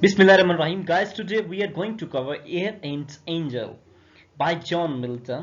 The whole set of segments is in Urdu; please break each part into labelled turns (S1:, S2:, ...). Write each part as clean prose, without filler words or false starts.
S1: Bismillahirrahmanirrahim. Guys, today we are going to cover Air and Angel by John Milton.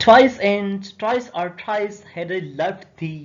S1: Twice or thrice had I loved thee,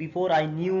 S1: Before I knew,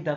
S1: the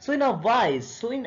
S1: So in a voice, so in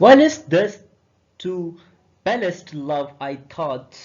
S1: While is this to ballast love I thought,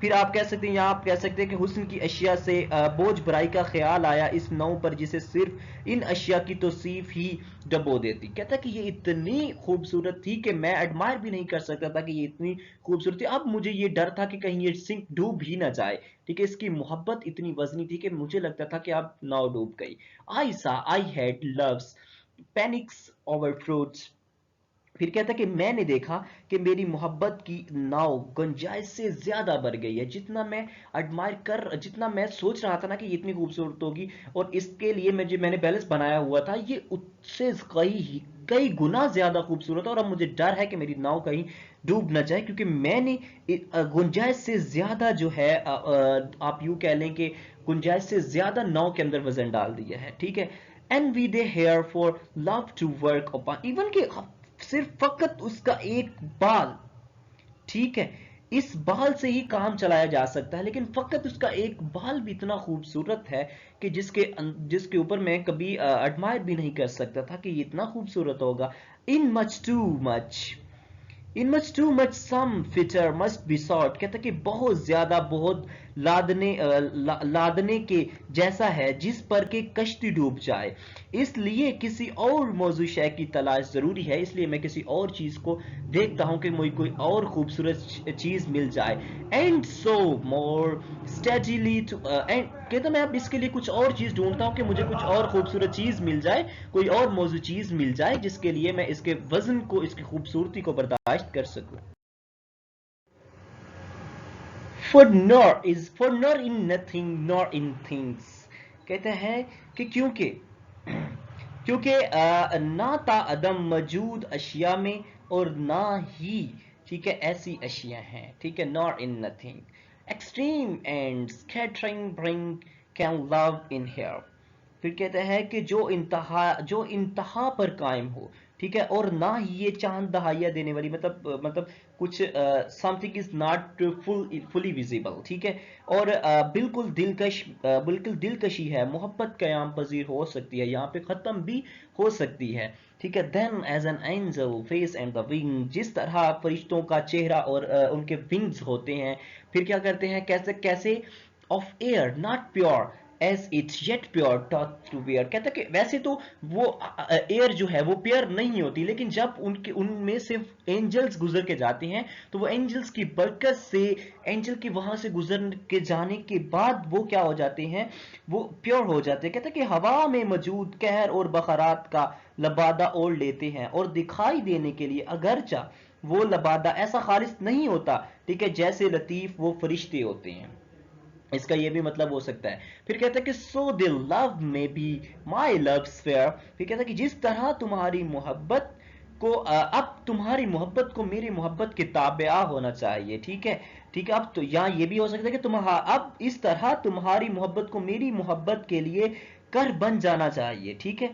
S1: پھر آپ کہہ سکتے ہیں، یا آپ کہہ سکتے ہیں کہ حسن کی اشیاء سے بوجھ برائی کا خیال آیا اس نو پر جسے صرف ان اشیاء کی توصیف ہی ڈبو دیتی. کہتا ہے کہ یہ اتنی خوبصورت تھی کہ میں ایڈمائر بھی نہیں کر سکتا تھا کہ یہ اتنی خوبصورت تھی. اب مجھے یہ ڈر تھا کہ کہیں یہ سنک ڈوب ہی نہ جائے. ٹھیک ہے، اس کی محبت اتنی وزنی تھی کہ مجھے لگتا تھا کہ اب ناؤ ڈوب گئی. I had lose panics over fruits. پھر کہتا ہے کہ میں نے دیکھا کہ میری محبت کی ناؤ گنجائش سے زیادہ بڑھ گئی ہے. جتنا میں سوچ رہا تھا نا کہ یہ اتنی خوبصورت ہوگی اور اس کے لیے میں نے بیلنس بنایا ہوا تھا، یہ اس سے کئی گنا زیادہ خوبصورت ہے. اور اب مجھے ڈر ہے کہ میری ناؤ کہیں ڈوب نہ جائے، کیونکہ میں نے گنجائش سے زیادہ جو ہے آپ یوں کہہ لیں کہ گنجائش سے زیادہ ناؤ کے اندر وزن ڈال دیا ہے. ٹھیک ہے، and we they here for love to work upon, even کہ صرف فقط اس کا ایک بال، ٹھیک ہے، اس بال سے ہی کام چلایا جا سکتا ہے، لیکن فقط اس کا ایک بال بھی اتنا خوبصورت ہے کہ جس کے اوپر میں کبھی ایڈمائر بھی نہیں کر سکتا تھا کہ یہ اتنا خوبصورت ہوگا. In much too much in much too much some fitter must be sort. کہتا ہے کہ بہت زیادہ، بہت لادنے کے جیسا ہے جس پر کہ کشتی ڈوب جائے، اس لیے کسی اور موضوع شے کی تلاش ضروری ہے. اس لیے میں کسی اور چیز کو دیکھتا ہوں کہ مجھے کوئی اور خوبصورت چیز مل جائے. اینڈ سو مور اسٹیڈیلی کہتا میں اب اس کے لیے کچھ اور چیز ڈھونڈتا ہوں کہ مجھے کچھ اور خوبصورت چیز مل جائے، کوئی اور موضوع چیز مل جائے جس کے لیے میں اس کے وزن کو، اس کی خوبصورتی کو برداشت کر سکوں. For nor in nothing nor in things. کہتے ہیں کہ کیونکہ نہ تا عدم موجود اشیاء میں اور نہ ہی، ٹھیک ہے، ایسی اشیاء ہیں. ٹھیک ہے، nor in nothing. Extreme and scattering bring can love in here. پھر کہتے ہیں کہ جو انتہا پر قائم ہو، ٹھیک ہے، اور نہ ہی یہ چاند دہائیاں دینے والی، مطلب کچھ something is not fully visible. ٹھیک ہے، اور بالکل دلکشی ہے. محبت قیام پذیر ہو سکتی ہے، یہاں پہ ختم بھی ہو سکتی ہے. ٹھیک ہے، then as an angel face and the wing. جس طرح فرشتوں کا چہرہ اور ان کے ونگز ہوتے ہیں. پھر کیا کرتے ہیں، کیسے of air not pure as it yet pure taught to wear. کہتا ہے کہ ویسے تو وہ ایئر جو ہے وہ پیئر نہیں ہوتی، لیکن جب ان میں صرف اینجلز گزر کے جاتے ہیں تو وہ اینجلز کی برکت سے، اینجل کی وہاں سے گزر کے جانے کے بعد وہ کیا ہو جاتے ہیں، وہ پیور ہو جاتے ہیں. کہتا ہے کہ ہوا میں موجود قہر اور بخارات کا لبادہ اوڑھ لیتے ہیں، اور دکھائی دینے کے لیے اگرچہ وہ لبادہ ایسا خالص نہیں ہوتا، ٹھیک ہے، جیسے لطیف وہ فرشتے ہوتے ہیں. اس کا یہ بھی مطلب ہو سکتا ہے. پھر کہتا ہے کہ so they love may be my love sphere. پھر کہتا ہے کہ جس طرح تمہاری محبت کو اب تمہاری محبت کو میری محبت کے تابع ہونا چاہیے. ٹھیک ہے، اب تو یہاں یہ بھی ہو سکتا ہے کہ اب اس طرح تمہاری محبت کو میری محبت کے لیے کر بن جانا چاہیے. ٹھیک ہے،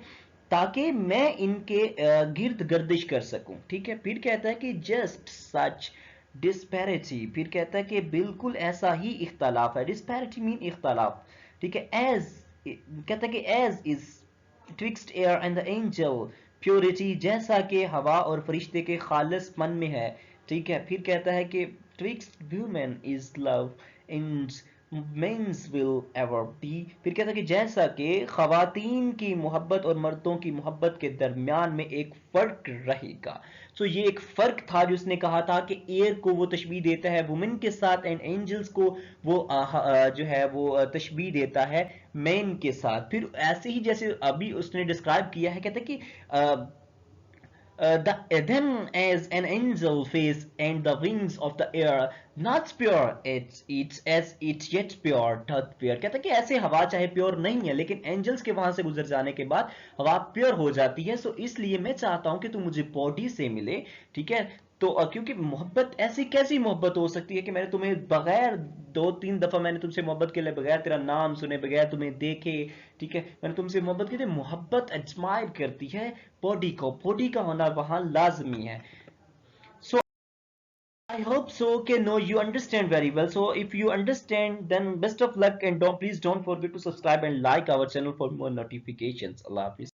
S1: تاکہ میں ان کے گرد گردش کر سکوں. ٹھیک ہے، پھر کہتا ہے کہ جسٹ سچ ڈسپیرٹی. پھر کہتا ہے کہ بالکل ایسا ہی اختلاف ہے. ڈسپیرٹی مین اختلاف. ٹھیک ہے، کہتا ہے کہ as is toxic air and the angel purity. جیسا کہ ہوا اور فرشتے کے خالص من میں ہے. ٹھیک ہے، پھر کہتا ہے کہ toxic women is love and men's will ever be. پھر کہتا ہے کہ جیسا کہ خواتین کی محبت اور مردوں کی محبت کے درمیان میں ایک فرق رہے گا. سو یہ ایک فرق تھا جو اس نے کہا تھا کہ ایئر کو وہ تشبیہ دیتا ہے وومن کے ساتھ، اینڈ اینجلز کو وہ جو ہے وہ تشبیہ دیتا ہے مین کے ساتھ. پھر ایسے ہی جیسے ابھی اس نے ڈسکرائب کیا ہے، کہتا ہے کہ then as an angel face and the wings of the air not pure it's as it yet pure doth pure. کہتا ہے کہ ایسے ہوا چاہے پیور نہیں ہے لیکن اینجلز کے وہاں سے گزر جانے کے بعد ہوا پیور ہو جاتی ہے. سو اس لیے میں چاہتا ہوں کہ تو مجھے باڈی سے ملے. ٹھیک ہے، تو کیونکہ محبت ایسی کیسی محبت ہو سکتی ہے کہ میں نے تمہیں بغیر 2-3 دفعہ میں نے تم سے محبت کے لیے بغیر تیرا نام سنے، بغیر تمہیں دیکھے، ٹھیک ہے، میں نے تم سے محبت کی تھی. محبت ایڈمائر کرتی ہے باڈی کا ہونا وہاں لازمی ہے. So I hope so کہ no you understand very well. So if you understand then best of luck and please don't forget to subscribe and like our channel for more notifications. Allah Hafiz.